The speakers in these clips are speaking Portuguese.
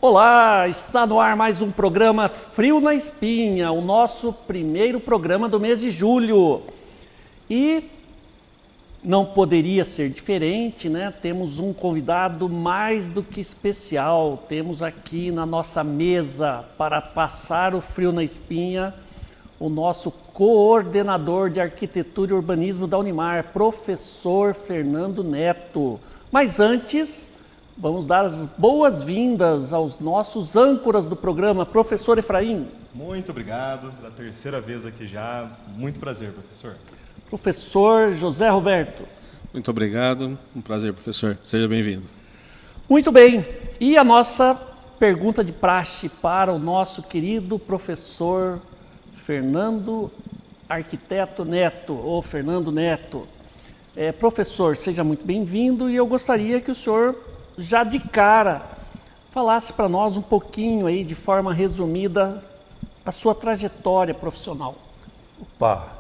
Olá, está no ar mais um programa Frio na Espinha, o nosso primeiro programa do mês de julho. E não poderia ser diferente, né? Temos um convidado mais do que especial. Temos aqui na nossa mesa para passar o frio na espinha o nosso coordenador de Arquitetura e Urbanismo da Unimar, professor Fernando Neto. Mas antes, vamos dar as boas-vindas aos nossos âncoras do programa, professor Efraim. Muito obrigado, pela terceira vez aqui já. Muito prazer, professor. Professor José Roberto. Muito obrigado, um prazer, professor. Seja bem-vindo. Muito bem, e a nossa pergunta de praxe para o nosso querido professor Fernando Arquiteto Neto, ou Fernando Neto. Professor, seja muito bem-vindo e eu gostaria que o senhor, já de cara, falasse para nós um pouquinho aí, de forma resumida, a sua trajetória profissional. Opa!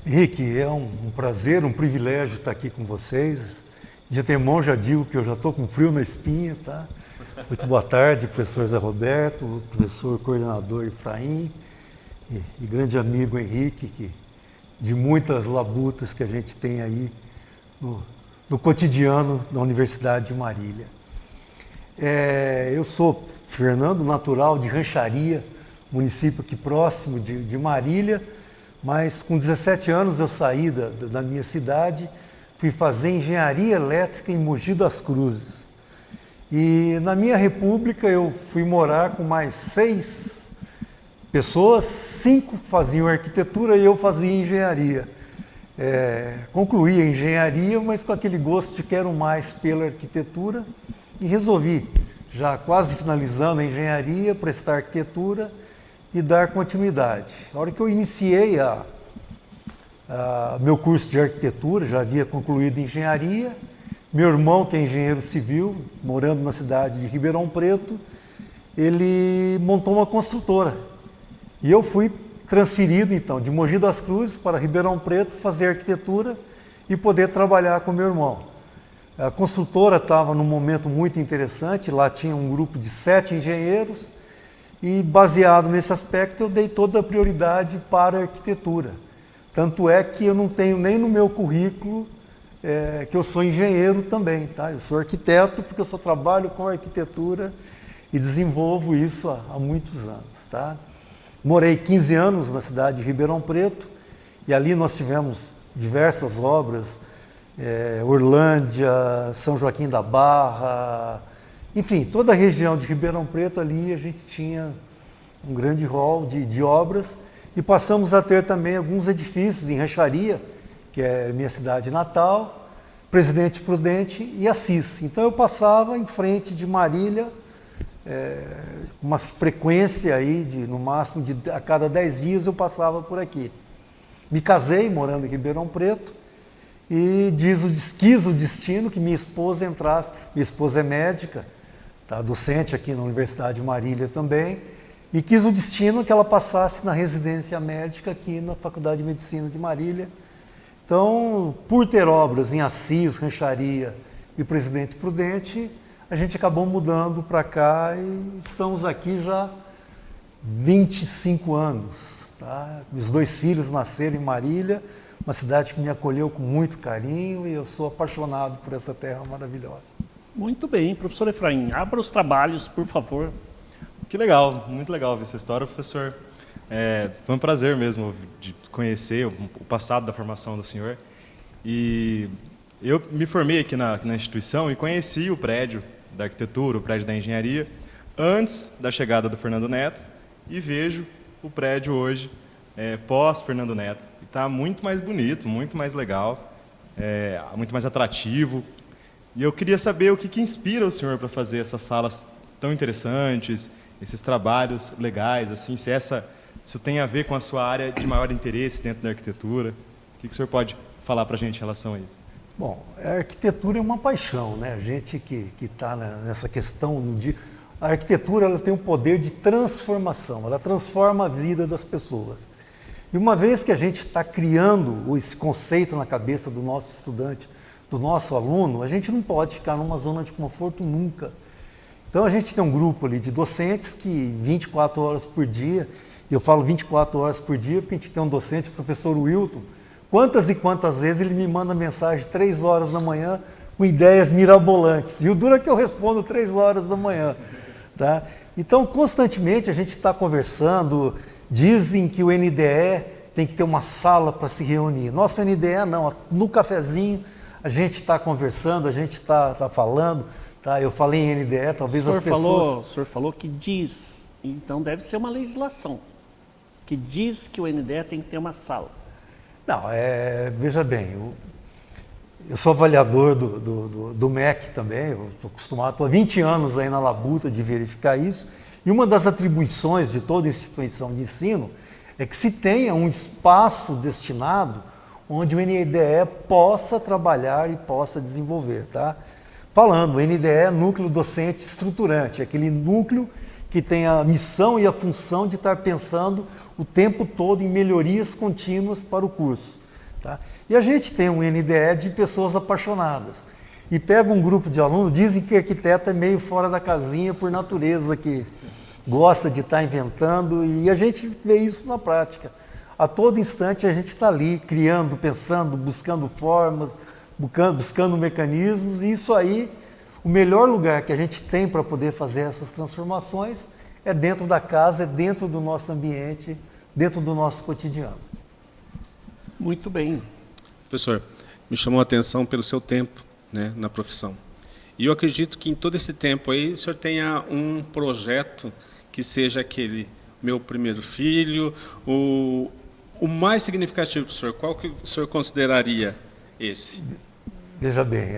Henrique, é um prazer, um privilégio estar aqui com vocês. De antemão já digo que eu já estou com frio na espinha, tá? Muito boa tarde, professor Zé Roberto, professor coordenador Efraim e grande amigo Henrique, de muitas labutas que a gente tem aí no cotidiano da Universidade de Marília. Eu sou Fernando, natural de Rancharia, município aqui próximo de Marília, mas com 17 anos eu saí da minha cidade, fui fazer engenharia elétrica em Mogi das Cruzes. E na minha república eu fui morar com mais 6 pessoas, 5 faziam arquitetura e eu fazia engenharia. Concluí a engenharia, mas com aquele gosto de quero mais pela arquitetura e resolvi, já quase finalizando a engenharia, prestar arquitetura e dar continuidade. A hora que eu iniciei meu curso de arquitetura, já havia concluído engenharia, meu irmão, que é engenheiro civil, morando na cidade de Ribeirão Preto, ele montou uma construtora. E eu fui transferido, então, de Mogi das Cruzes para Ribeirão Preto, fazer arquitetura e poder trabalhar com meu irmão. A construtora estava num momento muito interessante, lá tinha um grupo de 7 engenheiros, e baseado nesse aspecto eu dei toda a prioridade para a arquitetura. Tanto é que eu não tenho nem no meu currículo que eu sou engenheiro também, tá? Eu sou arquiteto porque eu só trabalho com arquitetura e desenvolvo isso há muitos anos, tá? Morei 15 anos na cidade de Ribeirão Preto e ali nós tivemos diversas obras, Orlândia, São Joaquim da Barra, enfim, toda a região de Ribeirão Preto ali a gente tinha um grande rol de obras e passamos a ter também alguns edifícios em Rancharia, que é minha cidade natal, Presidente Prudente e Assis. Então eu passava em frente de Marília, uma frequência aí no máximo a cada 10 dias eu passava por aqui. Me casei morando em Ribeirão Preto e quis o destino que minha esposa entrasse. Minha esposa é médica, tá, docente aqui na Universidade de Marília também, e quis o destino que ela passasse na residência médica aqui na Faculdade de Medicina de Marília. Então, por ter obras em Assis, Rancharia e Presidente Prudente, a gente acabou mudando para cá e estamos aqui já 25 anos. Tá? Meus 2 filhos nasceram em Marília, uma cidade que me acolheu com muito carinho e eu sou apaixonado por essa terra maravilhosa. Muito bem, professor Efraim, abra os trabalhos, por favor. Que legal, muito legal ver essa história, professor. Foi um prazer mesmo de conhecer o passado da formação do senhor. E eu me formei aqui na instituição e conheci o prédio da arquitetura, o prédio da engenharia, antes da chegada do Fernando Neto, e vejo o prédio hoje, pós-Fernando Neto. Está muito mais bonito, muito mais legal, muito mais atrativo. E eu queria saber o que inspira o senhor para fazer essas salas tão interessantes, esses trabalhos legais, assim, se isso tem a ver com a sua área de maior interesse dentro da arquitetura. O que o senhor pode falar para a gente em relação a isso? Bom, a arquitetura é uma paixão, né? A gente que está nessa questão, a arquitetura ela tem um poder de transformação, ela transforma a vida das pessoas. E uma vez que a gente está criando esse conceito na cabeça do nosso estudante, do nosso aluno, a gente não pode ficar numa zona de conforto nunca. Então a gente tem um grupo ali de docentes que 24 horas por dia, e eu falo 24 horas por dia porque a gente tem um docente, o professor Wilton, quantas e quantas vezes ele me manda mensagem 3 horas da manhã com ideias mirabolantes. E o duro é que eu respondo 3 horas da manhã. Tá? Então, constantemente a gente está conversando, dizem que o NDE tem que ter uma sala para se reunir. Nosso NDE não, no cafezinho a gente está conversando, a gente está falando. Tá? Eu falei em NDE, talvez as pessoas... O senhor falou que diz, então deve ser uma legislação, que diz que o NDE tem que ter uma sala. Não, veja bem, eu sou avaliador do MEC também, eu estou acostumado, estou há 20 anos aí na labuta de verificar isso, e uma das atribuições de toda instituição de ensino é que se tenha um espaço destinado onde o NDE possa trabalhar e possa desenvolver. Tá? Falando, o NDE é núcleo docente estruturante, é aquele núcleo que tem a missão e a função de estar pensando o tempo todo em melhorias contínuas para o curso. Tá? E a gente tem um NDE de pessoas apaixonadas. E pega um grupo de alunos, dizem que arquiteto é meio fora da casinha por natureza, que gosta de estar inventando, e a gente vê isso na prática. A todo instante a gente está ali criando, pensando, buscando formas, buscando mecanismos, e isso aí, o melhor lugar que a gente tem para poder fazer essas transformações é dentro da casa, é dentro do nosso ambiente, dentro do nosso cotidiano. Muito bem. Professor, me chamou a atenção pelo seu tempo, né, na profissão. E eu acredito que em todo esse tempo aí o senhor tenha um projeto que seja aquele meu primeiro filho, o mais significativo, professor, qual que o senhor consideraria esse? Veja bem,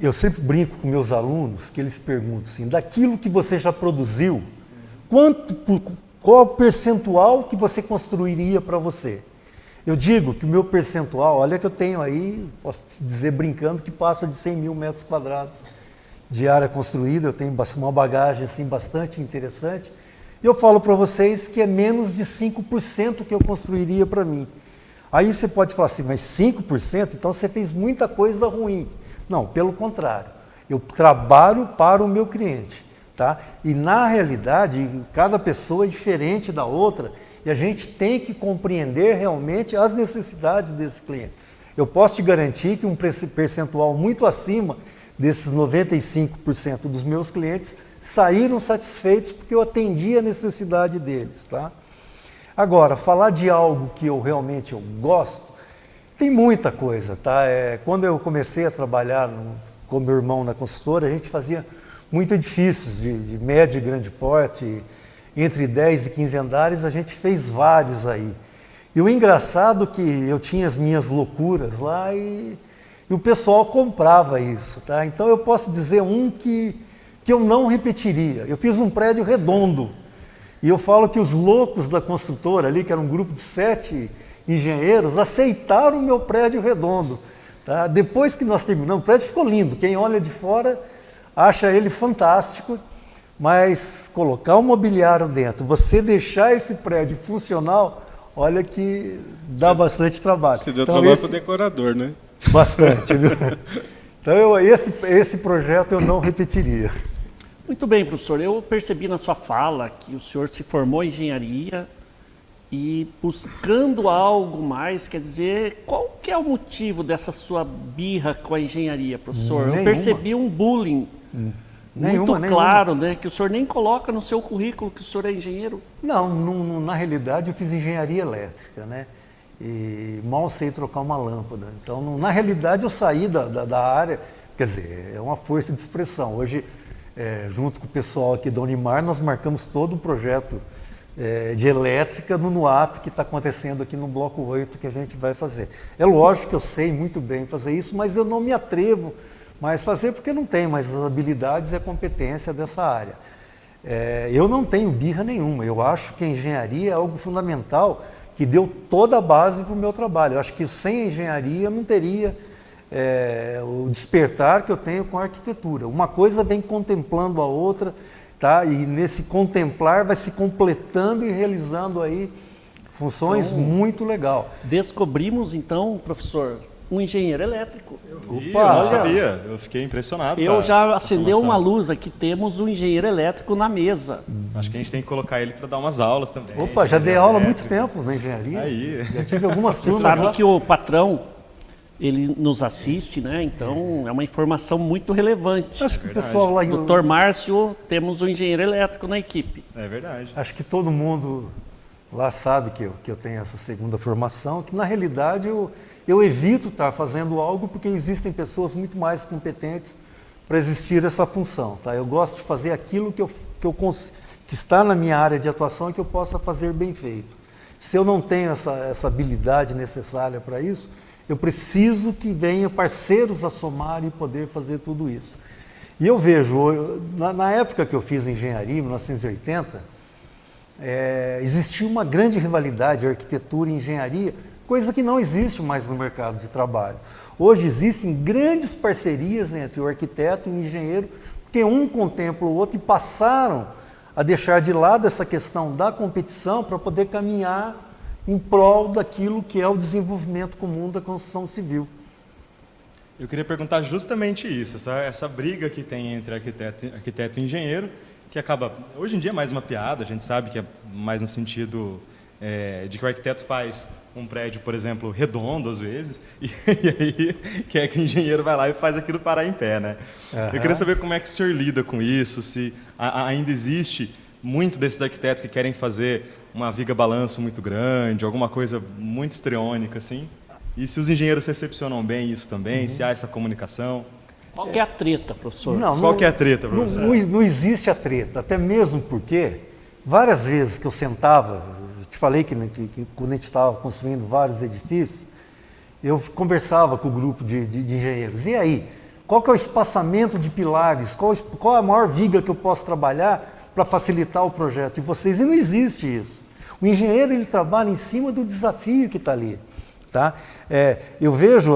eu sempre brinco com meus alunos que eles perguntam assim, daquilo que você já produziu, qual o percentual que você construiria para você? Eu digo que o meu percentual, olha que eu tenho aí, posso dizer brincando, que passa de 100 mil metros quadrados de área construída, eu tenho uma bagagem assim, bastante interessante, e eu falo para vocês que é menos de 5% que eu construiria para mim. Aí você pode falar assim, mas 5%? Então você fez muita coisa ruim. Não, pelo contrário, eu trabalho para o meu cliente. Tá? E na realidade, cada pessoa é diferente da outra e a gente tem que compreender realmente as necessidades desse cliente. Eu posso te garantir que um percentual muito acima desses 95% dos meus clientes saíram satisfeitos porque eu atendi a necessidade deles. Tá? Agora, falar de algo que eu realmente gosto, tem muita coisa. Tá? Quando eu comecei a trabalhar com meu irmão na consultora, a gente fazia muito edifícios de médio e grande porte, entre 10 e 15 andares, a gente fez vários aí. E o engraçado é que eu tinha as minhas loucuras lá e o pessoal comprava isso. Tá? Então eu posso dizer um que eu não repetiria. Eu fiz um prédio redondo e eu falo que os loucos da construtora ali, que era um grupo de 7 engenheiros, aceitaram o meu prédio redondo. Tá? Depois que nós terminamos, o prédio ficou lindo. Quem olha de fora acha ele fantástico, mas colocar o mobiliário dentro, você deixar esse prédio funcional, olha que dá bastante trabalho. Você deu trabalho para o decorador, né? Bastante, viu? Então esse projeto eu não repetiria. Muito bem, professor. Eu percebi na sua fala que o senhor se formou em engenharia e buscando algo mais, quer dizer, qual que é o motivo dessa sua birra com a engenharia, professor? Nenhuma. Eu percebi um bullying muito claro, né, que o senhor nem coloca no seu currículo que o senhor é engenheiro. Não, na realidade eu fiz engenharia elétrica, né? E mal sei trocar uma lâmpada. Então, na realidade eu saí da área, quer dizer, é uma força de expressão. Hoje, junto com o pessoal aqui da Unimar, nós marcamos todo o projeto de elétrica no NUAP que está acontecendo aqui no Bloco 8 que a gente vai fazer. É lógico que eu sei muito bem fazer isso, mas eu não me atrevo mais a fazer porque não tenho mais as habilidades e a competência dessa área. Eu não tenho birra nenhuma, eu acho que a engenharia é algo fundamental que deu toda a base para o meu trabalho. Eu acho que sem a engenharia eu não teria o despertar que eu tenho com a arquitetura. Uma coisa vem contemplando a outra, tá? E nesse contemplar vai se completando e realizando aí funções muito legal. Descobrimos então, professor, um engenheiro elétrico. Eu Opa, não olha. sabia, eu fiquei impressionado. Eu com já a acendeu informação. uma luz aqui, temos um engenheiro elétrico na mesa. Acho que a gente tem que colocar ele para dar umas aulas também. Opa, já dei aula há muito tempo na engenharia. Aí. Já tive algumas Você turmas sabe lá. que o patrão, ele nos assiste, né? Então é uma informação muito relevante. Acho que o verdade. pessoal lá em... Doutor Márcio, temos um engenheiro elétrico na equipe. É verdade. Acho que todo mundo lá sabe que eu tenho essa segunda formação, que na realidade eu evito estar fazendo algo porque existem pessoas muito mais competentes para existir essa função. Tá? Eu gosto de fazer aquilo que está na minha área de atuação e que eu possa fazer bem feito. Se eu não tenho essa habilidade necessária para isso, eu preciso que venham parceiros a somar e poder fazer tudo isso. E eu vejo, na época que eu fiz engenharia, em 1980, existia uma grande rivalidade de arquitetura e engenharia, coisa que não existe mais no mercado de trabalho. Hoje existem grandes parcerias entre o arquiteto e o engenheiro, porque um contempla o outro e passaram a deixar de lado essa questão da competição para poder caminhar em prol daquilo que é o desenvolvimento comum da construção civil. Eu queria perguntar justamente isso, essa briga que tem entre arquiteto e engenheiro, que acaba, hoje em dia é mais uma piada, a gente sabe que é mais no sentido de que o arquiteto faz um prédio, por exemplo, redondo às vezes, e aí quer que o engenheiro vai lá e faz aquilo parar em pé, né? Uhum. Eu queria saber como é que o senhor lida com isso, se ainda existe muito desses arquitetos que querem fazer uma viga-balanço muito grande, alguma coisa muito histriônica, assim, e se os engenheiros recepcionam bem isso também, se há essa comunicação. Qual que é a treta, professor? Qual que é a treta, professor? Não existe a treta, até mesmo porque várias vezes que eu sentava, eu te falei que quando a gente estava construindo vários edifícios, eu conversava com o grupo de engenheiros. E aí, qual que é o espaçamento de pilares? Qual a maior viga que eu posso trabalhar para facilitar o projeto de vocês? E não existe isso. O engenheiro ele trabalha em cima do desafio que está ali. Tá? Eu vejo,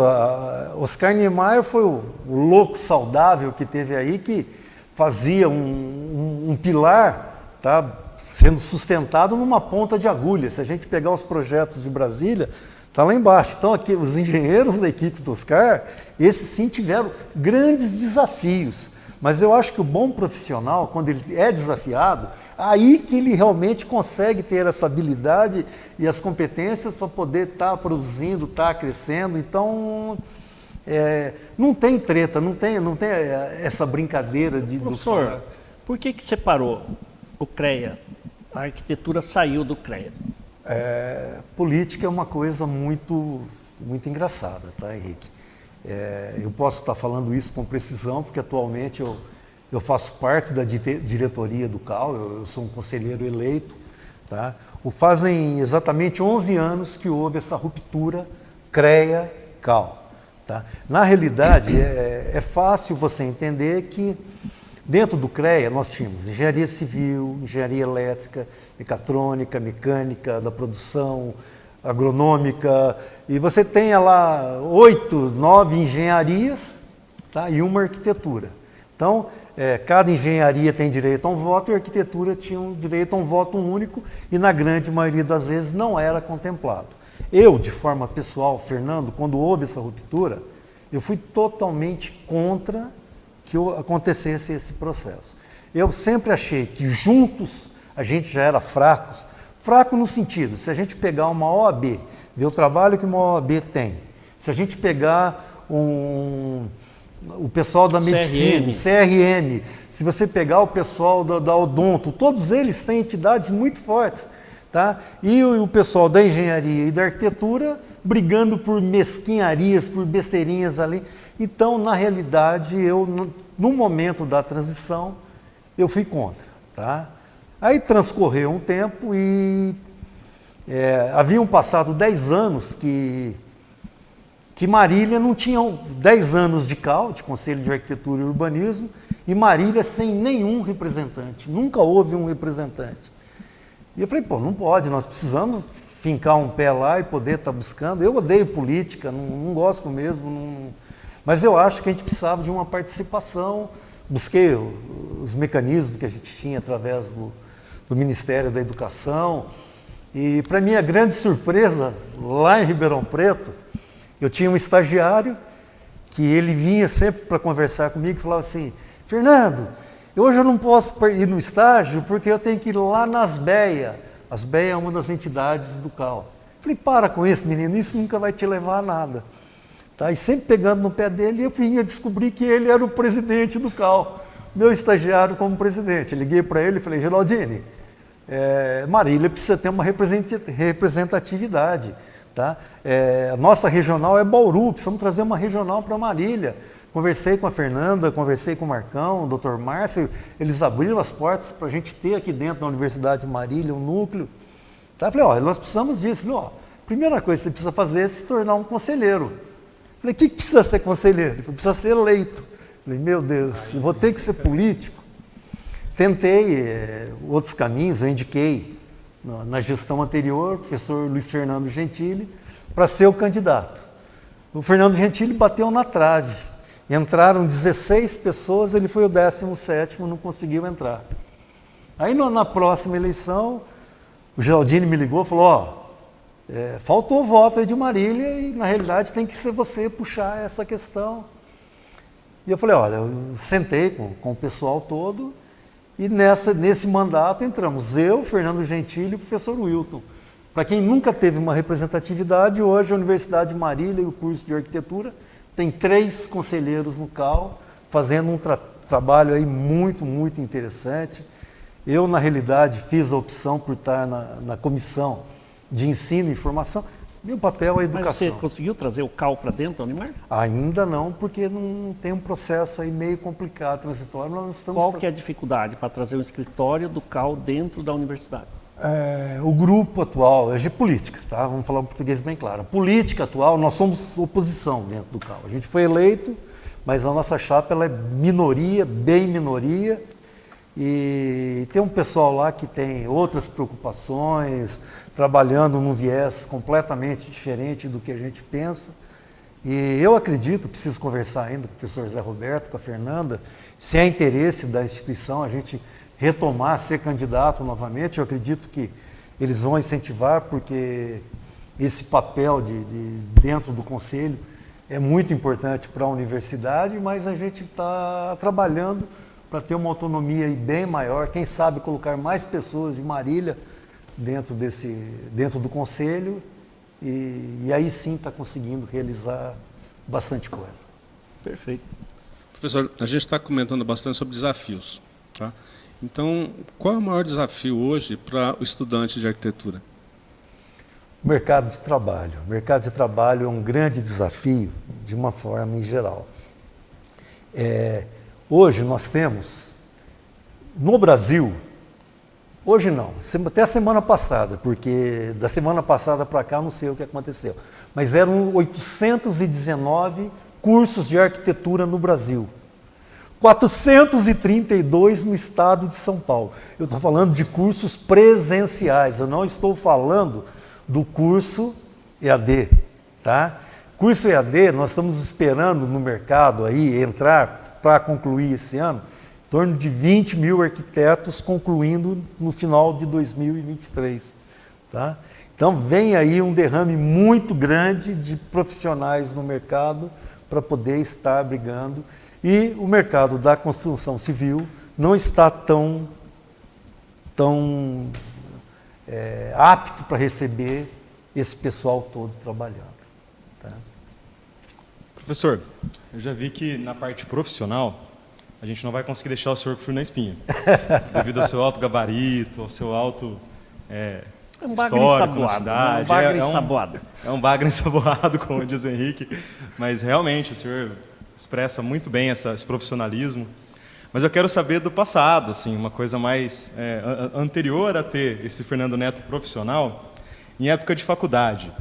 Oscar Niemeyer foi o louco saudável que teve aí, que fazia um pilar, tá, sendo sustentado numa ponta de agulha. Se a gente pegar os projetos de Brasília, está lá embaixo. Então, aqui, os engenheiros da equipe do Oscar, esses sim tiveram grandes desafios. Mas eu acho que o bom profissional, quando ele é desafiado, aí que ele realmente consegue ter essa habilidade e as competências para poder estar produzindo, estar crescendo. Então, não tem treta, não tem essa brincadeira de... Professor, por que separou o CREA? A arquitetura saiu do CREA. Política é uma coisa muito, muito engraçada, tá, Henrique? Eu posso estar falando isso com precisão, porque atualmente eu faço parte da diretoria do CAL, eu sou um conselheiro eleito. Tá? Fazem exatamente 11 anos que houve essa ruptura CREA-CAL. Tá? Na realidade, é fácil você entender que dentro do CREA nós tínhamos engenharia civil, engenharia elétrica, mecatrônica, mecânica da produção, agronômica, e você tem lá 8, 9 engenharias, tá? E uma arquitetura. Então, cada engenharia tem direito a um voto e a arquitetura tinha direito a um voto único e na grande maioria das vezes não era contemplado. Eu, de forma pessoal, Fernando, quando houve essa ruptura, eu fui totalmente contra que acontecesse esse processo. Eu sempre achei que juntos a gente já era fraco no sentido, se a gente pegar uma OAB, ver o trabalho que uma OAB tem, se a gente pegar o pessoal da medicina, CRM, se você pegar o pessoal da Odonto, todos eles têm entidades muito fortes. Tá? E o pessoal da engenharia e da arquitetura brigando por mesquinharias, por besteirinhas ali. Então, na realidade, no momento da transição, eu fui contra. Tá? Aí transcorreu um tempo e haviam passado 10 anos que Marília não tinha 10 anos de CAL, de Conselho de Arquitetura e Urbanismo, e Marília sem nenhum representante, nunca houve um representante. E eu falei, não pode, nós precisamos fincar um pé lá e poder estar buscando. Eu odeio política, não gosto mesmo, mas eu acho que a gente precisava de uma participação. Busquei os mecanismos que a gente tinha através do Ministério da Educação, e para minha grande surpresa, lá em Ribeirão Preto, Eu tinha um estagiário que ele vinha sempre para conversar comigo e falava assim, Fernando, hoje eu não posso ir no estágio porque eu tenho que ir lá na Asbeia. A Asbeia é uma das entidades do CAL. Falei, para com isso, menino, isso nunca vai te levar a nada. Tá? E sempre pegando no pé dele, eu vinha descobrir que ele era o presidente do CAL, meu estagiário como presidente. Liguei para ele e falei, Geraldine, Marília precisa ter uma representatividade. Tá? A nossa regional é Bauru, precisamos trazer uma regional para Marília. Conversei com a Fernanda, conversei com o Marcão, o Dr. Márcio, eles abriram as portas para a gente ter aqui dentro da Universidade de Marília um núcleo. Tá? Falei, nós precisamos disso. Falei, primeira coisa que você precisa fazer é se tornar um conselheiro. Falei, o que precisa ser conselheiro? Ele falou, precisa ser eleito. Falei, meu Deus, eu vou ter que ser político? Tentei outros caminhos, eu indiquei na gestão anterior, o professor Luiz Fernando Gentili, para ser o candidato. O Fernando Gentili bateu na trave. Entraram 16 pessoas, ele foi o 17º, não conseguiu entrar. Aí na próxima eleição, o Geraldine me ligou e falou, faltou voto aí de Marília e na realidade tem que ser você puxar essa questão. E eu falei, olha, eu sentei com o pessoal todo e nesse mandato entramos eu, Fernando Gentili e o professor Wilton. Para quem nunca teve uma representatividade, hoje a Universidade de Marília e o curso de arquitetura tem 3 conselheiros no CAL, fazendo um trabalho aí muito, muito interessante. Eu, na realidade, fiz a opção por estar na comissão de ensino e formação. Meu papel é educação. Mas você conseguiu trazer o CAL para dentro da Unimar? Ainda não, porque não tem um processo aí meio complicado, transitório. Nós estamos Qual que é a dificuldade para trazer o escritório do CAL dentro da universidade? O grupo atual é de política, tá? Vamos falar um português bem claro. A política atual, nós somos oposição dentro do CAL. A gente foi eleito, mas a nossa chapa ela é minoria, bem minoria. E tem um pessoal lá que tem outras preocupações, trabalhando num viés completamente diferente do que a gente pensa. E eu acredito, preciso conversar ainda com o professor Zé Roberto, com a Fernanda, se há interesse da instituição a gente retomar, ser candidato novamente. Eu acredito que eles vão incentivar, porque esse papel dentro do conselho é muito importante para a universidade, mas a gente está trabalhando para ter uma autonomia bem maior, quem sabe colocar mais pessoas de Marília dentro do conselho e aí sim está conseguindo realizar bastante coisa. Perfeito. Professor, a gente está comentando bastante sobre desafios, tá? Então, qual é o maior desafio hoje para o estudante de arquitetura? O mercado de trabalho. O mercado de trabalho é um grande desafio, de uma forma em geral. Hoje nós temos, no Brasil, hoje não, até a semana passada, porque da semana passada para cá eu não sei o que aconteceu, mas eram 819 cursos de arquitetura no Brasil. 432 no estado de São Paulo. Eu estou falando de cursos presenciais, eu não estou falando do curso EAD, tá? Curso EAD, nós estamos esperando no mercado aí entrar para concluir esse ano, em torno de 20 mil arquitetos concluindo no final de 2023, tá? Então vem aí um derrame muito grande de profissionais no mercado para poder estar brigando. E o mercado da construção civil não está tão apto para receber esse pessoal todo trabalhando. Tá? Professor, eu já vi que na parte profissional a gente não vai conseguir deixar o senhor com frio na espinha, devido ao seu alto gabarito, ao seu alto histórico na cidade. Um bagre ensaboado. É um bagre ensaboado, como diz o Henrique, mas realmente o senhor expressa muito bem esse profissionalismo. Mas eu quero saber do passado, assim, uma coisa mais anterior a ter esse Fernando Neto profissional, em época de faculdade.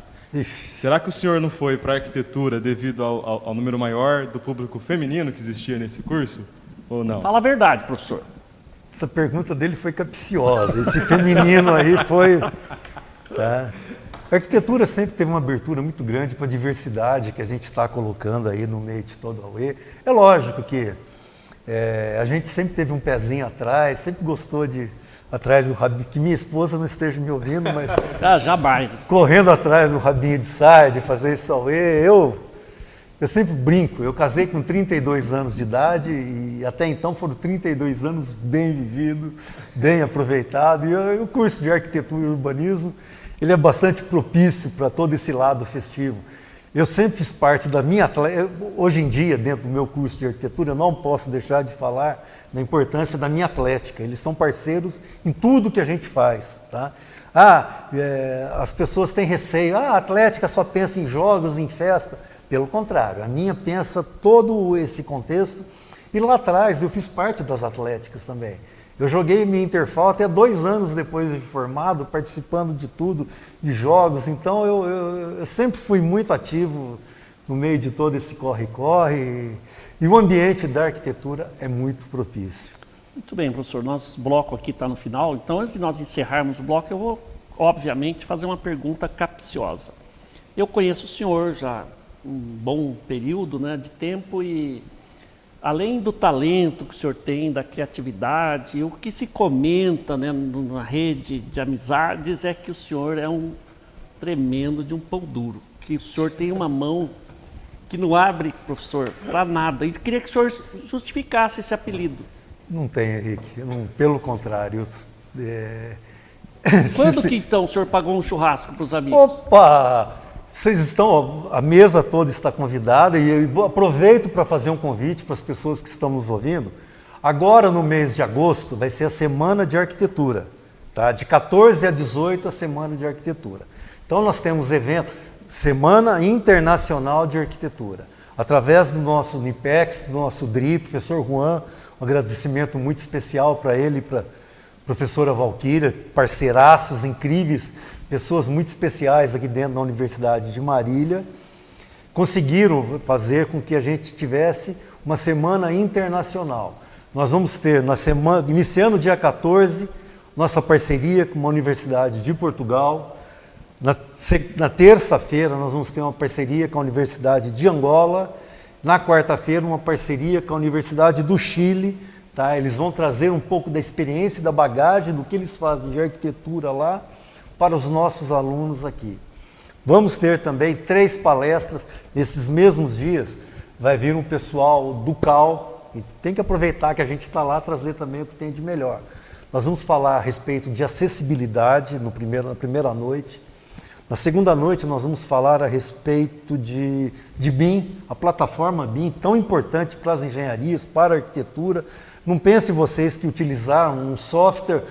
Será que o senhor não foi para a arquitetura devido ao número maior do público feminino que existia nesse curso? Ou não? Fala a verdade, professor. Essa pergunta dele foi capciosa. Esse feminino aí foi... Tá? A arquitetura sempre teve uma abertura muito grande para a diversidade que a gente está colocando aí no meio de todo a UE. É lógico que a gente sempre teve um pezinho atrás, sempre gostou de atrás do rabinho, que minha esposa não esteja me ouvindo, mas Jamais. correndo atrás do rabinho de saia, de fazer esse auê. Eu sempre brinco, eu casei com 32 anos de idade e até então foram 32 anos bem vividos, bem aproveitados. E o curso de arquitetura e urbanismo, ele é bastante propício para todo esse lado festivo. Eu sempre fiz parte da minha atlética. Hoje em dia, dentro do meu curso de arquitetura, eu não posso deixar de falar da importância da minha atlética. Eles são parceiros em tudo que a gente faz. Tá? As pessoas têm receio. A atlética só pensa em jogos, em festa. Pelo contrário, a minha pensa todo esse contexto. E lá atrás eu fiz parte das atléticas também. Eu joguei minha Interfal até 2 anos depois de formado, participando de tudo, de jogos. Então eu sempre fui muito ativo no meio de todo esse corre-corre. E o ambiente da arquitetura é muito propício. Muito bem, professor. Nosso bloco aqui está no final. Então, antes de nós encerrarmos o bloco, eu vou, obviamente, fazer uma pergunta capciosa. Eu conheço o senhor já um bom período, né, de tempo e, além do talento que o senhor tem, da criatividade, o que se comenta, né, na rede de amizades é que o senhor é um tremendo de um pão duro, que o senhor tem uma mão que não abre, professor, para nada. E queria que o senhor justificasse esse apelido. Não tem, Henrique. Pelo contrário. Quando que então o senhor pagou um churrasco para os amigos? Opa! Vocês estão, a mesa toda está convidada e eu aproveito para fazer um convite para as pessoas que estão nos ouvindo. Agora, no mês de agosto, vai ser a Semana de Arquitetura, tá? De 14 a 18, a Semana de Arquitetura. Então, nós temos evento, Semana Internacional de Arquitetura. Através do nosso NIPEX, do nosso DRI, professor Juan, um agradecimento muito especial para ele e para a professora Valquíria, parceiraços incríveis, pessoas muito especiais aqui dentro da Universidade de Marília, conseguiram fazer com que a gente tivesse uma semana internacional. Nós vamos ter, na semana, iniciando dia 14, nossa parceria com uma universidade de Portugal. Na terça-feira, nós vamos ter uma parceria com a Universidade de Angola. Na quarta-feira, uma parceria com a Universidade do Chile. Tá? Eles vão trazer um pouco da experiência e da bagagem do que eles fazem de arquitetura lá para os nossos alunos aqui. Vamos ter também 3 palestras nesses mesmos dias. Vai vir um pessoal do CAL, e tem que aproveitar que a gente está lá, trazer também o que tem de melhor. Nós vamos falar a respeito de acessibilidade na primeira noite. Na segunda noite nós vamos falar a respeito de BIM, a plataforma BIM, tão importante para as engenharias, para a arquitetura. Não pensem vocês que utilizar um software,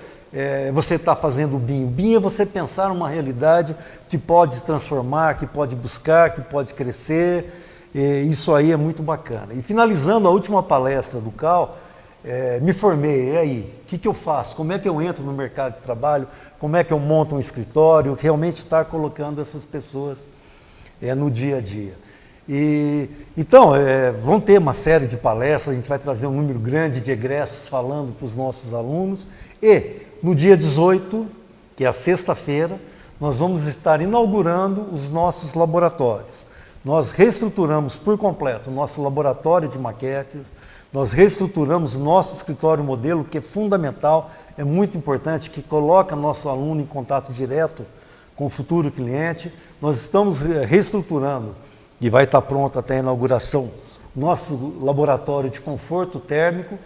você está fazendo o BIM. O BIM é você pensar numa realidade que pode se transformar, que pode buscar, que pode crescer. Isso aí é muito bacana. E finalizando a última palestra do CAL, me formei, e aí? O que eu faço? Como é que eu entro no mercado de trabalho? Como é que eu monto um escritório? Realmente estar colocando essas pessoas no dia a dia. Então, vão ter uma série de palestras, a gente vai trazer um número grande de egressos falando para os nossos alunos. E no dia 18, que é a sexta-feira, nós vamos estar inaugurando os nossos laboratórios. Nós reestruturamos por completo o nosso laboratório de maquetes, nós reestruturamos o nosso escritório modelo, que é fundamental, é muito importante, que coloca nosso aluno em contato direto com o futuro cliente. Nós estamos reestruturando, e vai estar pronto até a inauguração, nosso laboratório de conforto térmico.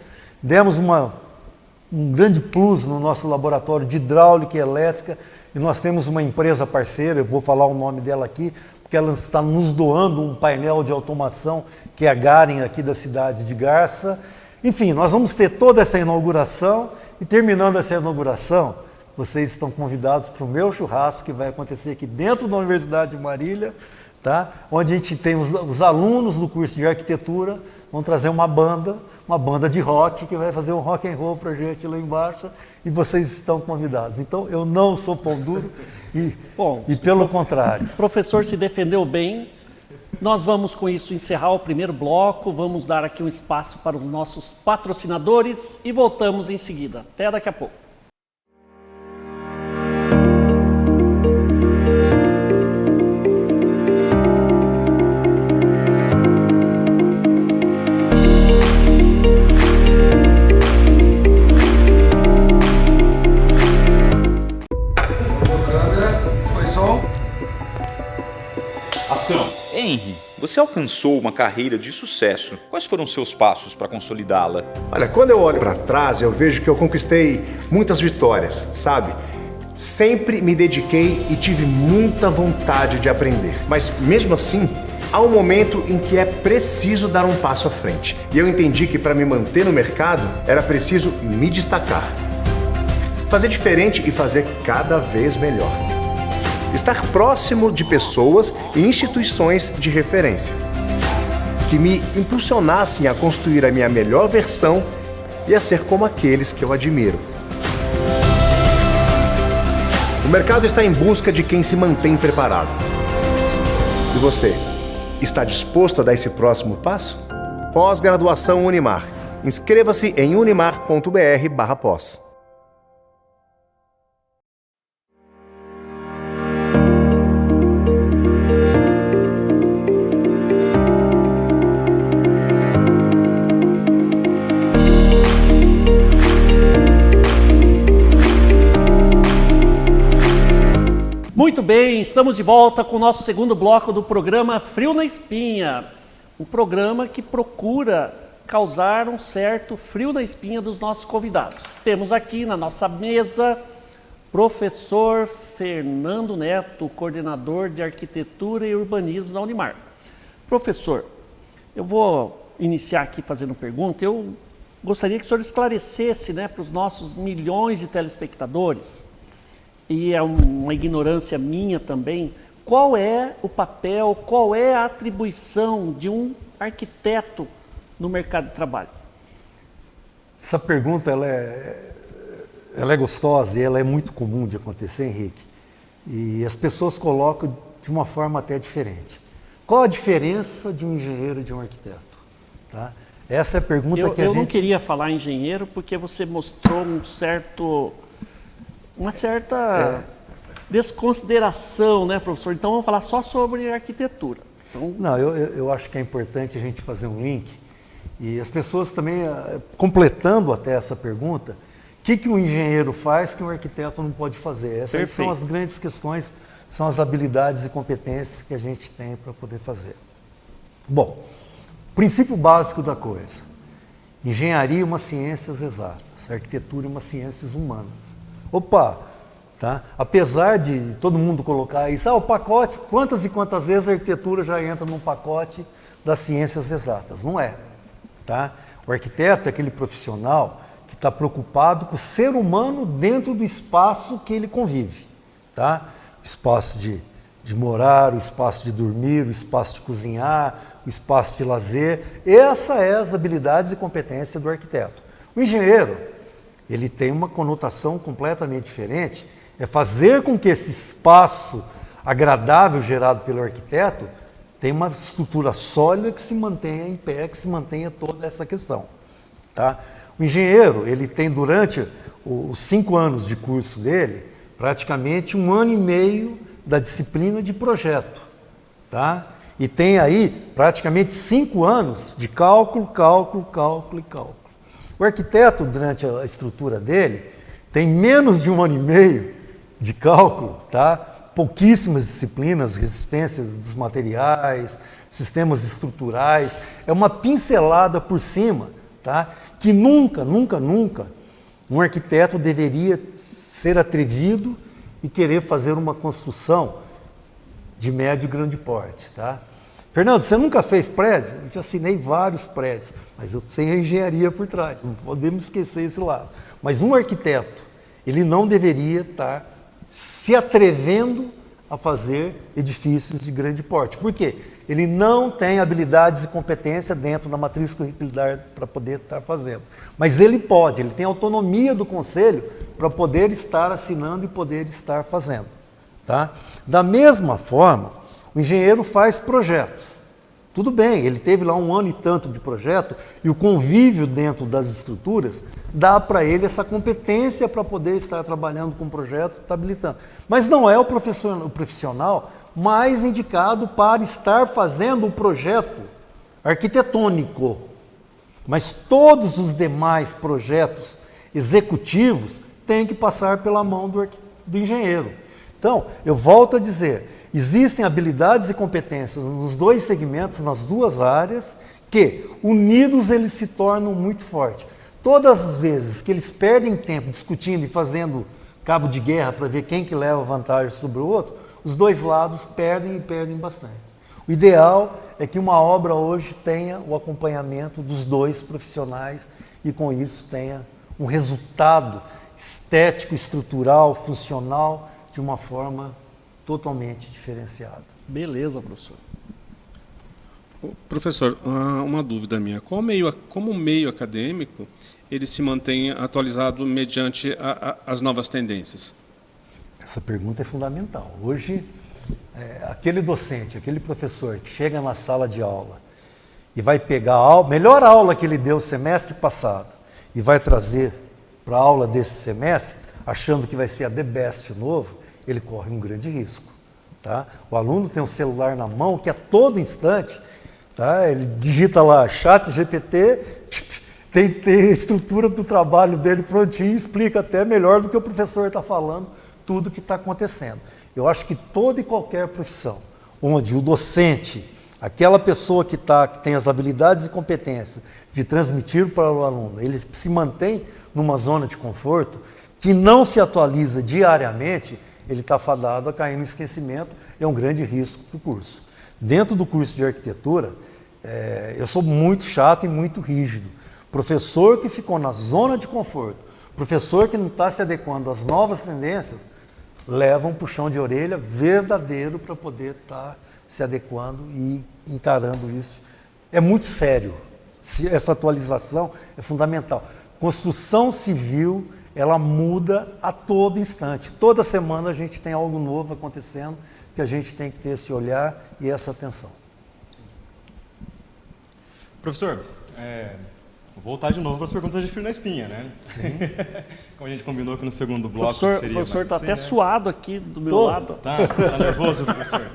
Demos um grande plus no nosso laboratório de hidráulica e elétrica, e nós temos uma empresa parceira, eu vou falar o nome dela aqui, porque ela está nos doando um painel de automação, que é a Garen aqui da cidade de Garça. Enfim, nós vamos ter toda essa inauguração e terminando essa inauguração, vocês estão convidados para o meu churrasco que vai acontecer aqui dentro da Universidade de Marília, tá? Onde a gente tem os alunos do curso de arquitetura, vão trazer uma banda de rock que vai fazer um rock and roll para a gente lá embaixo e vocês estão convidados. Então, eu não sou pão duro e pelo contrário. O professor se defendeu bem. Nós vamos com isso encerrar o primeiro bloco, vamos dar aqui um espaço para os nossos patrocinadores e voltamos em seguida. Até daqui a pouco. Você alcançou uma carreira de sucesso. Quais foram seus passos para consolidá-la? Olha, quando eu olho para trás, eu vejo que eu conquistei muitas vitórias, sabe? Sempre me dediquei e tive muita vontade de aprender. Mas mesmo assim, há um momento em que é preciso dar um passo à frente. E eu entendi que para me manter no mercado, era preciso me destacar. Fazer diferente e fazer cada vez melhor. Estar próximo de pessoas e instituições de referência que me impulsionassem a construir a minha melhor versão e a ser como aqueles que eu admiro. O mercado está em busca de quem se mantém preparado. E você, está disposto a dar esse próximo passo? Pós-graduação Unimar. Inscreva-se em unimar.br/pós. Muito bem, estamos de volta com o nosso segundo bloco do programa Frio na Espinha. Um programa que procura causar um certo frio na espinha dos nossos convidados. Temos aqui na nossa mesa professor Fernando Neto, coordenador de Arquitetura e Urbanismo da Unimar. Professor, eu vou iniciar aqui fazendo pergunta. Eu gostaria que o senhor esclarecesse, para os nossos milhões de telespectadores, e é uma ignorância minha também, qual é o papel, qual é a atribuição de um arquiteto no mercado de trabalho? Essa pergunta ela é gostosa e ela é muito comum de acontecer, Henrique. E as pessoas colocam de uma forma até diferente. Qual a diferença de um engenheiro e de um arquiteto? Tá? Essa é a pergunta que a gente... Eu não queria falar engenheiro porque você mostrou uma certa desconsideração, professor? Então vamos falar só sobre arquitetura. Então... Não, eu acho que é importante a gente fazer um link e as pessoas também, completando até essa pergunta, o que um engenheiro faz que um arquiteto não pode fazer? Essas são as grandes questões, são as habilidades e competências que a gente tem para poder fazer. Bom, princípio básico da coisa, engenharia é uma ciências exatas, arquitetura é uma ciências humanas. Opa, tá? Apesar de todo mundo colocar isso, o pacote, quantas e quantas vezes a arquitetura já entra num pacote das ciências exatas? Não é. Tá? O arquiteto é aquele profissional que está preocupado com o ser humano dentro do espaço que ele convive. Tá? O espaço de morar, o espaço de dormir, o espaço de cozinhar, o espaço de lazer. Essas são as habilidades e competências do arquiteto. O engenheiro, ele tem uma conotação completamente diferente, é fazer com que esse espaço agradável gerado pelo arquiteto tenha uma estrutura sólida que se mantenha em pé, que se mantenha toda essa questão. Tá? O engenheiro, ele tem durante os 5 anos de curso dele, praticamente 1 ano e meio da disciplina de projeto. Tá? E tem aí praticamente 5 anos de cálculo. O arquiteto, durante a estrutura dele, tem menos de 1 ano e meio de cálculo, tá? Pouquíssimas disciplinas, resistência dos materiais, sistemas estruturais, é uma pincelada por cima, tá? Que nunca um arquiteto deveria ser atrevido e querer fazer uma construção de médio e grande porte. Tá? Fernando, você nunca fez prédios? Eu já assinei vários prédios, mas eu tenho a engenharia por trás, não podemos esquecer esse lado. Mas um arquiteto, ele não deveria estar se atrevendo a fazer edifícios de grande porte. Por quê? Ele não tem habilidades e competência dentro da matriz curricular para poder estar fazendo. Mas ele pode, ele tem autonomia do conselho para poder estar assinando e poder estar fazendo. Tá? Da mesma forma, o engenheiro faz projetos. Tudo bem, ele teve lá 1 ano e tanto de projeto e o convívio dentro das estruturas dá para ele essa competência para poder estar trabalhando com o projeto, está habilitando. Mas não é o profissional mais indicado para estar fazendo um projeto arquitetônico. Mas todos os demais projetos executivos têm que passar pela mão do engenheiro. Então, eu volto a dizer, Existem habilidades e competências nos dois segmentos, nas duas áreas, que, unidos, eles se tornam muito fortes. Todas as vezes que eles perdem tempo discutindo e fazendo cabo de guerra para ver quem que leva vantagem sobre o outro, os dois lados perdem e perdem bastante. O ideal é que uma obra hoje tenha o acompanhamento dos dois profissionais e com isso tenha um resultado estético, estrutural, funcional, de uma forma totalmente diferenciada. Beleza, professor. Professor, uma dúvida minha. Como o meio acadêmico ele se mantém atualizado mediante as novas tendências? Essa pergunta é fundamental. Hoje, aquele docente, aquele professor que chega na sala de aula e vai pegar a melhor aula que ele deu semestre passado e vai trazer para a aula desse semestre, achando que vai ser a the best novo, ele corre um grande risco. Tá? O aluno tem um celular na mão que a todo instante, tá? Ele digita lá chat GPT, tem a estrutura do trabalho dele prontinho, explica até melhor do que o professor está falando tudo que está acontecendo. Eu acho que toda e qualquer profissão, onde o docente, aquela pessoa que tem as habilidades e competências de transmitir para o aluno, ele se mantém numa zona de conforto, que não se atualiza diariamente, ele está fadado a cair no esquecimento, é um grande risco para o curso. Dentro do curso de arquitetura, eu sou muito chato e muito rígido. Professor que ficou na zona de conforto, professor que não está se adequando às novas tendências, leva um puxão de orelha verdadeiro para poder estar se adequando e encarando isso. É muito sério. Essa atualização é fundamental. Construção civil, ela muda a todo instante. Toda semana a gente tem algo novo acontecendo que a gente tem que ter esse olhar e essa atenção. Professor, vou voltar de novo para as perguntas de frio na espinha, né? Sim. Como a gente combinou que no segundo bloco O seria... professor está até né? suado aqui do meu lado. Tá nervoso, professor?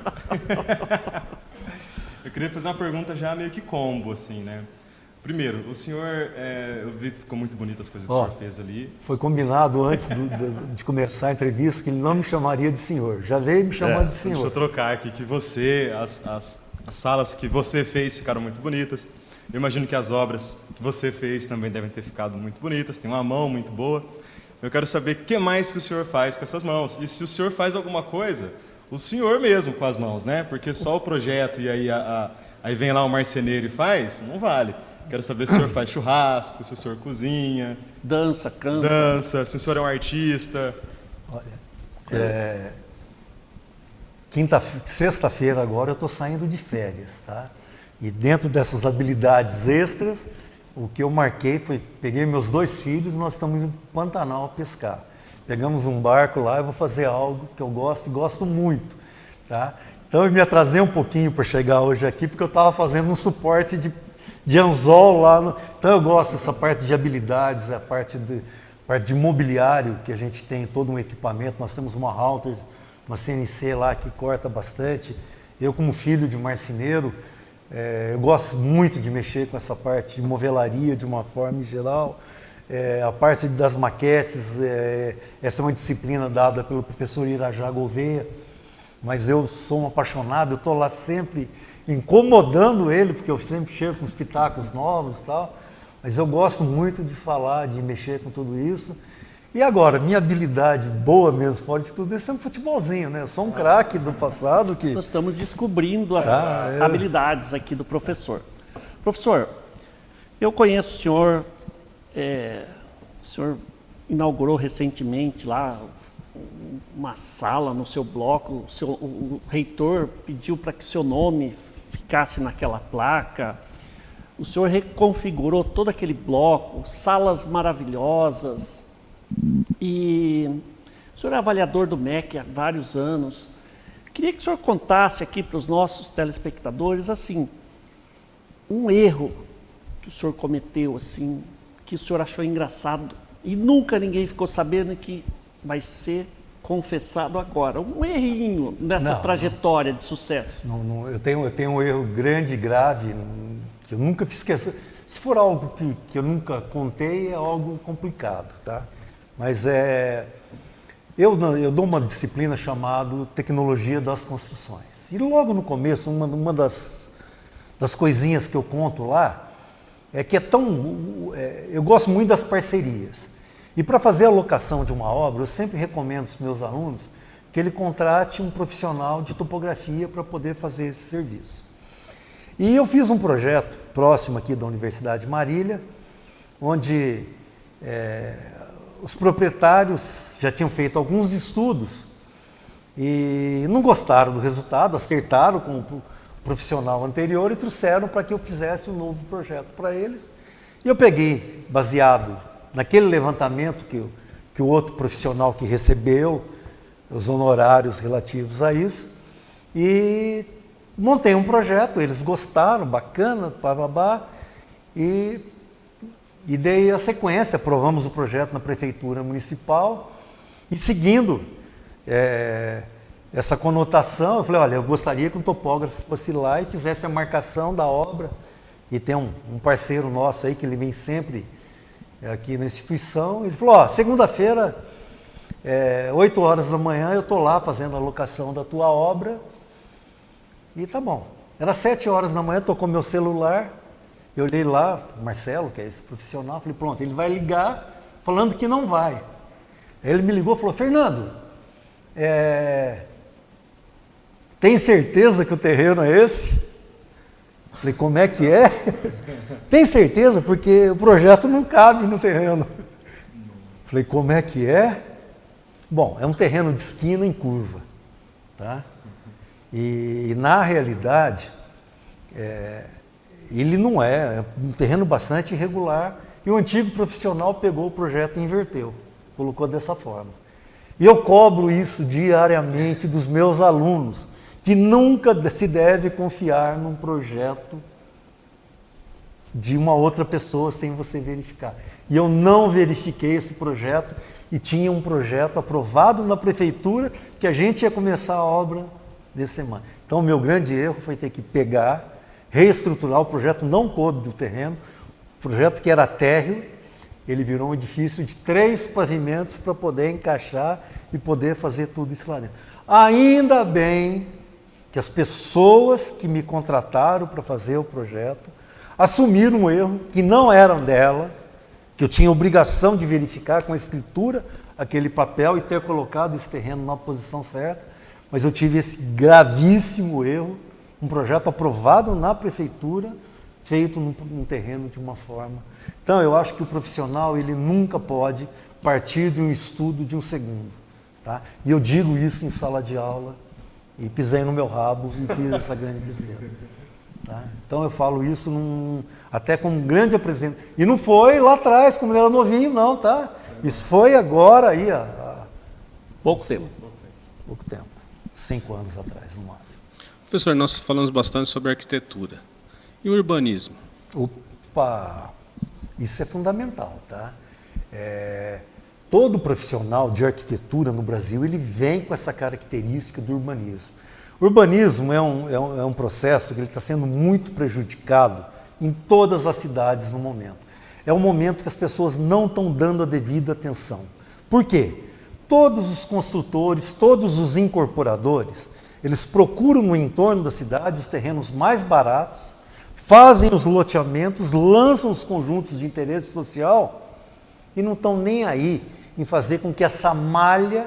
Eu queria fazer uma pergunta já meio que combo, assim, né? Primeiro, o senhor, eu vi que ficou muito bonito as coisas que o senhor fez ali. Foi combinado antes de começar a entrevista que ele não me chamaria de senhor. Já veio me chamando de senhor. Deixa eu trocar aqui, que você, as salas que você fez ficaram muito bonitas. Eu imagino que as obras que você fez também devem ter ficado muito bonitas, tem uma mão muito boa. Eu quero saber o que mais que o senhor faz com essas mãos. E se o senhor faz alguma coisa, o senhor mesmo com as mãos, né? Porque só o projeto e aí vem lá o marceneiro e faz, não vale. Quero saber se o senhor faz churrasco, se o senhor cozinha. Dança, canta. Se o senhor é um artista. Olha, sexta-feira agora eu estou saindo de férias, tá? E dentro dessas habilidades extras, o que eu marquei foi, peguei meus 2 filhos e nós estamos indo para o Pantanal pescar. Pegamos um barco lá e vou fazer algo que eu gosto e gosto muito, tá? Então eu me atrasei um pouquinho para chegar hoje aqui, porque eu estava fazendo um suporte de anzol lá. Então eu gosto dessa parte de habilidades, a parte de mobiliário, que a gente tem todo um equipamento. Nós temos uma Halter, uma CNC lá que corta bastante. Eu, como filho de marceneiro, eu gosto muito de mexer com essa parte de movelaria de uma forma geral. A parte das maquetes, essa é uma disciplina dada pelo professor Irajá Gouveia, mas eu sou um apaixonado, eu estou lá sempre incomodando ele, porque eu sempre chego com os pitacos novos e tal, mas eu gosto muito de falar, de mexer com tudo isso. E agora, minha habilidade boa mesmo, fora de tudo isso, é um futebolzinho, né? Eu sou um craque do passado que... Nós estamos descobrindo as habilidades aqui do professor. Professor, eu conheço o senhor inaugurou recentemente lá uma sala no seu bloco, o reitor pediu para que seu nome ficasse naquela placa, o senhor reconfigurou todo aquele bloco, salas maravilhosas, e o senhor é avaliador do MEC há vários anos. Queria que o senhor contasse aqui para os nossos telespectadores, assim, um erro que o senhor cometeu, assim, que o senhor achou engraçado e nunca ninguém ficou sabendo, que vai ser confessado agora. Um errinho nessa trajetória de sucesso. Eu tenho um erro grande, grave, que eu nunca fiz questão. Se for algo que eu nunca contei, é algo complicado, tá? Mas Eu dou uma disciplina chamada Tecnologia das Construções. E logo no começo, uma das coisinhas que eu conto lá é que eu gosto muito das parcerias. E para fazer a locação de uma obra, eu sempre recomendo aos meus alunos que ele contrate um profissional de topografia para poder fazer esse serviço. E eu fiz um projeto próximo aqui da Universidade de Marília, onde os proprietários já tinham feito alguns estudos e não gostaram do resultado, acertaram com o profissional anterior e trouxeram para que eu fizesse um novo projeto para eles. E eu peguei, baseado naquele levantamento que o outro profissional que recebeu, os honorários relativos a isso, e montei um projeto, eles gostaram, bacana, bababá, e dei a sequência, aprovamos o projeto na Prefeitura Municipal, e seguindo essa conotação, eu falei, olha, eu gostaria que um topógrafo fosse lá e fizesse a marcação da obra, e tem um parceiro nosso aí, que ele vem sempre aqui na instituição, ele falou, segunda-feira, 8 horas da manhã, eu estou lá fazendo a locação da tua obra, e tá bom. Era 7 horas da manhã, tocou meu celular, eu olhei lá, Marcelo, que é esse profissional, falei, pronto, ele vai ligar falando que não vai. Aí ele me ligou e falou, Fernando, tem certeza que o terreno é esse? Falei, como é que é? Tem certeza? Porque o projeto não cabe no terreno. Falei, como é que é? Bom, é um terreno de esquina em curva, tá? E na realidade, ele não é um terreno bastante irregular, e o antigo profissional pegou o projeto e inverteu, colocou dessa forma. E eu cobro isso diariamente dos meus alunos, que nunca se deve confiar num projeto de uma outra pessoa sem você verificar. E eu não verifiquei esse projeto, e tinha um projeto aprovado na prefeitura que a gente ia começar a obra de semana. Então o meu grande erro foi ter que pegar, reestruturar, o projeto não coube do terreno, o projeto que era térreo, ele virou um edifício de 3 pavimentos para poder encaixar e poder fazer tudo isso lá dentro. Ainda bem que as pessoas que me contrataram para fazer o projeto assumiram um erro que não eram delas, que eu tinha obrigação de verificar com a escritura aquele papel e ter colocado esse terreno na posição certa, mas eu tive esse gravíssimo erro, um projeto aprovado na prefeitura, feito num terreno de uma forma. Então eu acho que o profissional ele nunca pode partir de um estudo de um segundo, tá? E eu digo isso em sala de aula, e pisei no meu rabo e fiz essa grande besteira. Tá? Então eu falo isso até com um grande apresentação. E não foi lá atrás, quando eu era novinho, não, tá? Isso foi agora aí, há pouco tempo. Pouco tempo. 5 anos atrás, no máximo. Professor, nós falamos bastante sobre arquitetura. E o urbanismo? Opa! Isso é fundamental, tá? Todo profissional de arquitetura no Brasil, ele vem com essa característica do urbanismo. O urbanismo é um processo que ele está sendo muito prejudicado em todas as cidades no momento. É um momento que as pessoas não estão dando a devida atenção. Por quê? Todos os construtores, todos os incorporadores, eles procuram no entorno da cidade os terrenos mais baratos, fazem os loteamentos, lançam os conjuntos de interesse social e não estão nem aí em fazer com que essa malha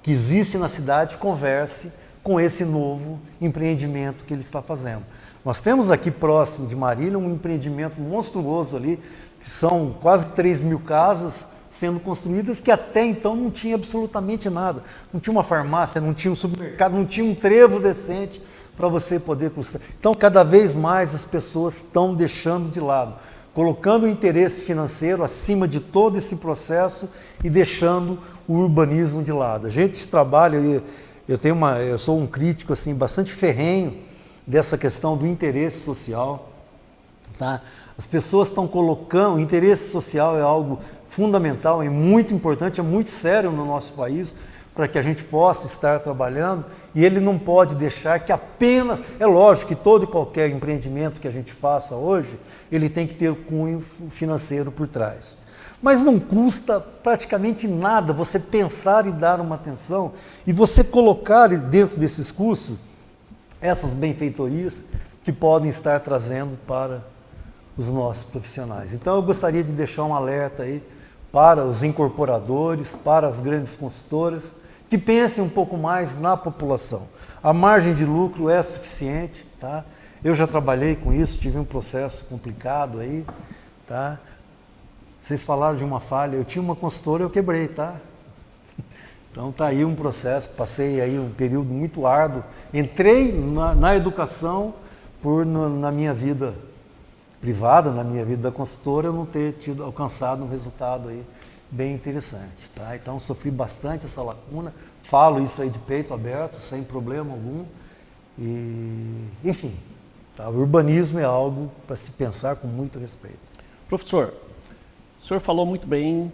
que existe na cidade converse com esse novo empreendimento que ele está fazendo. Nós temos aqui próximo de Marília um empreendimento monstruoso ali, que são quase 3.000 casas sendo construídas, que até então não tinha absolutamente nada. Não tinha uma farmácia, não tinha um supermercado, não tinha um trevo decente para você poder construir. Então, cada vez mais as pessoas estão deixando de lado, colocando o interesse financeiro acima de todo esse processo e deixando o urbanismo de lado. A gente trabalha, eu sou um crítico assim, bastante ferrenho dessa questão do interesse social. Tá? As pessoas estão colocando, o interesse social é algo fundamental, é muito importante, é muito sério no nosso país, para que a gente possa estar trabalhando, e ele não pode deixar que apenas, é lógico que todo e qualquer empreendimento que a gente faça hoje, ele tem que ter o cunho financeiro por trás. Mas não custa praticamente nada você pensar e dar uma atenção e você colocar dentro desses cursos essas benfeitorias que podem estar trazendo para os nossos profissionais. Então eu gostaria de deixar um alerta aí para os incorporadores, para as grandes consultoras, que pensem um pouco mais na população. A margem de lucro é suficiente, tá? Eu já trabalhei com isso, tive um processo complicado aí, tá? Vocês falaram de uma falha, eu tinha uma consultora, eu quebrei, tá? Então tá aí um processo, passei aí um período muito árduo, entrei na educação na minha vida privada, na minha vida da consultora, eu não ter alcançado um resultado aí bem interessante, tá? Então sofri bastante essa lacuna, falo isso aí de peito aberto, sem problema algum, e enfim, tá? O urbanismo é algo para se pensar com muito respeito. Professor, o senhor falou muito bem,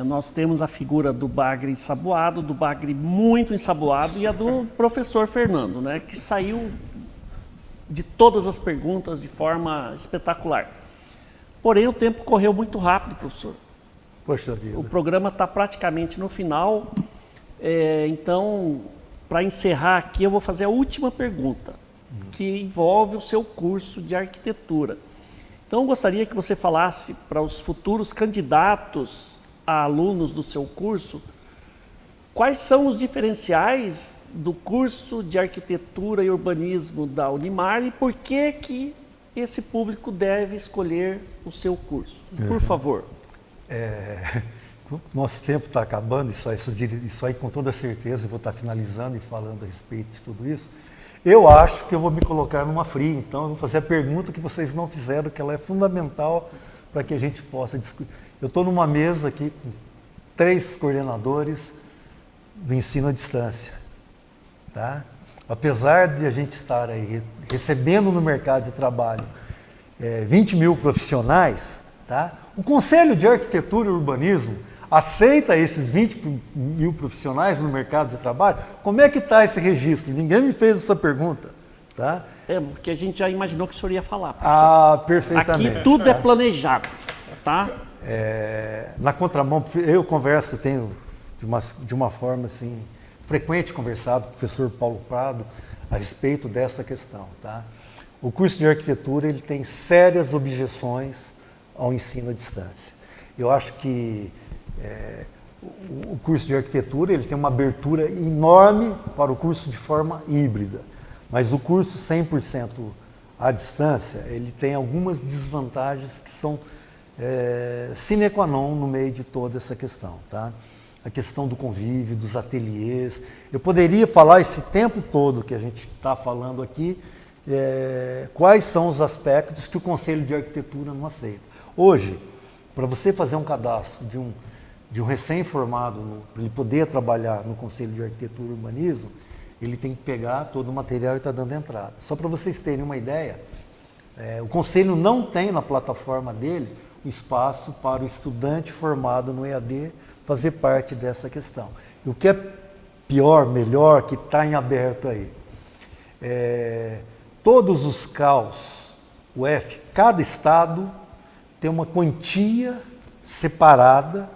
nós temos a figura do bagre ensaboado, do bagre muito ensaboado e a do professor Fernando, né, que saiu de todas as perguntas de forma espetacular. Porém, o tempo correu muito rápido, professor. Poxa vida. O programa está praticamente no final, então, para encerrar aqui, eu vou fazer a última pergunta, que envolve o seu curso de arquitetura. Então, eu gostaria que você falasse para os futuros candidatos a alunos do seu curso quais são os diferenciais do curso de arquitetura e urbanismo da Unimar e por que esse público deve escolher o seu curso. Por favor. Nosso tempo está acabando, isso aí com toda certeza eu vou estar finalizando e falando a respeito de tudo isso. Eu acho que eu vou me colocar numa fria, então eu vou fazer a pergunta que vocês não fizeram, que ela é fundamental para que a gente possa discutir. Eu estou numa mesa aqui com 3 coordenadores do ensino à distância, tá? Apesar de a gente estar aí recebendo no mercado de trabalho 20 mil profissionais, tá? O Conselho de Arquitetura e Urbanismo aceita esses 20 mil profissionais no mercado de trabalho? Como é que está esse registro? Ninguém me fez essa pergunta, tá? Porque a gente já imaginou que o senhor ia falar, professor. Ah, perfeitamente. Aqui tudo é planejado, tá? Na contramão, eu converso, tenho de uma forma assim, frequente conversado com o professor Paulo Prado a respeito dessa questão, tá? O curso de arquitetura ele tem sérias objeções ao ensino à distância. Eu acho que o curso de arquitetura ele tem uma abertura enorme para o curso de forma híbrida, mas o curso 100% à distância ele tem algumas desvantagens que são sine qua non no meio de toda essa questão, tá? A questão do convívio, dos ateliês. Eu poderia falar esse tempo todo que a gente está falando aqui, quais são os aspectos que o Conselho de Arquitetura não aceita. Hoje, para você fazer um cadastro de um recém-formado, para ele poder trabalhar no Conselho de Arquitetura e Urbanismo, ele tem que pegar todo o material e está dando entrada. Só para vocês terem uma ideia, o Conselho não tem na plataforma dele um espaço para o estudante formado no EAD fazer parte dessa questão. E o que é pior, melhor, que está em aberto aí, todos os CAUs, cada estado tem uma quantia separada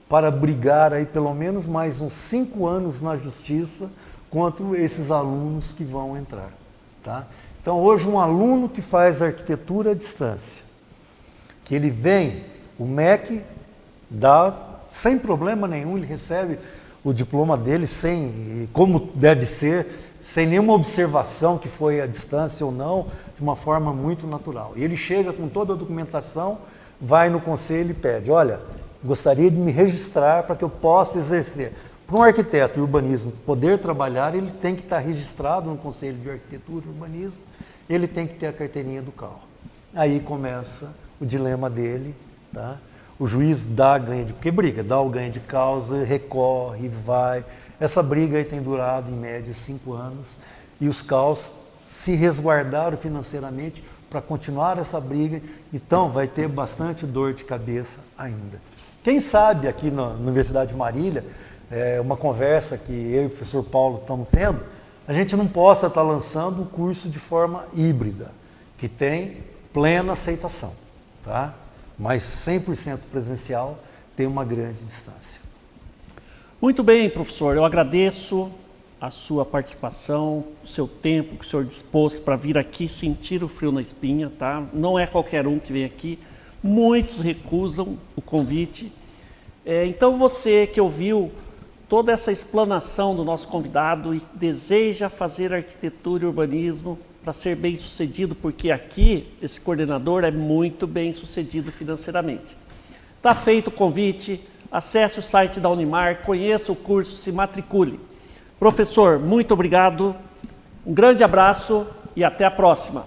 para brigar aí pelo menos mais uns 5 anos na justiça contra esses alunos que vão entrar, tá? Então hoje um aluno que faz arquitetura à distância, que ele vem, o MEC dá sem problema nenhum, ele recebe o diploma dele como deve ser, sem nenhuma observação que foi à distância ou não, de uma forma muito natural. E ele chega com toda a documentação, vai no conselho e pede, olha, gostaria de me registrar para que eu possa exercer. Para um arquiteto de urbanismo poder trabalhar, ele tem que estar registrado no Conselho de Arquitetura e Urbanismo, ele tem que ter a carteirinha do CAU. Aí começa o dilema dele, tá? O juiz dá ganho de... Porque briga, dá o ganho de causa, recorre, vai. Essa briga aí tem durado, em média, 5 anos. E os CAUs se resguardaram financeiramente para continuar essa briga. Então, vai ter bastante dor de cabeça ainda. Quem sabe aqui na Universidade de Marília, uma conversa que eu e o professor Paulo estamos tendo, a gente não possa estar lançando um curso de forma híbrida, que tem plena aceitação, tá? mas 100% presencial tem uma grande distância. Muito bem, professor, eu agradeço a sua participação, o seu tempo que o senhor dispôs para vir aqui sentir o frio na espinha, tá? Não é qualquer um que vem aqui, muitos recusam o convite. Então você que ouviu toda essa explanação do nosso convidado e deseja fazer arquitetura e urbanismo para ser bem sucedido, porque aqui esse coordenador é muito bem sucedido financeiramente. Está feito o convite, acesse o site da Unimar, conheça o curso, se matricule. Professor, muito obrigado, um grande abraço e até a próxima.